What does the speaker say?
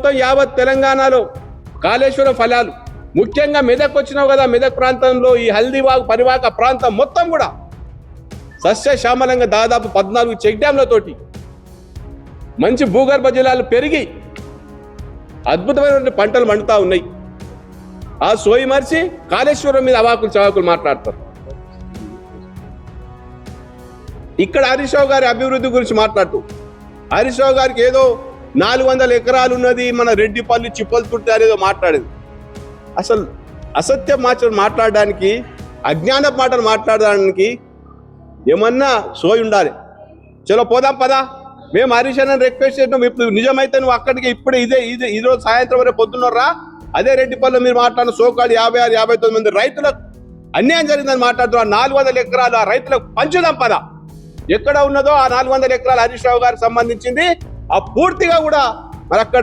మొత్తం యావత్ తెలంగాణలో కాళేశ్వరం ఫలాలు, ముఖ్యంగా మెదక్ వచ్చినావు కదా, మెదక్ ప్రాంతంలో ఈ హల్దీవాగు పరివాహక ప్రాంతం మొత్తం కూడా సస్యశ్యామలంగా దాదాపు 14 చెక్ డ్యాంలతోటి మంచి భూగర్భ జలాలు పెరిగి అద్భుతమైనటువంటి పంటలు పండుతా ఉన్నాయి. ఆ సోయి మరిచి కాళేశ్వరం మీద అవాకులు చవాకులు మాట్లాడతారు. ఇక్కడ హరీష్ రావు గారి అభివృద్ధి గురించి మాట్లాడుతూ, హరీష్ రావు గారికి ఏదో 400 ఎకరాలు ఉన్నది, మన రెడ్డిపల్లి చిప్పలతుర్తి అనేదో మాట్లాడేది. అసలు అసత్య మాటలు మాట్లాడడానికి, అజ్ఞాన మాటలు మాట్లాడడానికి ఏమన్నా సోయి ఉండాలి. చలో పోదాం పదా, మేము హరీష్ అన్నని రిక్వెస్ట్ చేసినాం. ఇప్పుడు నిజమైతే నువ్వు అక్కడికి ఇప్పుడే ఈ రోజు సాయంత్రం వరకు పొద్దున్నరా అదే రెడ్డిపల్లిలో మీరు మాట్లాడిన సోకాడు 56-59 మంది రైతులకు అన్యాయం జరిగిందని మాట్లాడుతున్నారు. 400 ఎకరాలు ఆ రైతులకు పంచుదాం పదా. ఎక్కడ ఉన్నదో ఆ 400 ఎకరాలు హరీష్ రావు గారికి సంబంధించింది ఆ పూర్తిగా కూడా మరి అక్కడ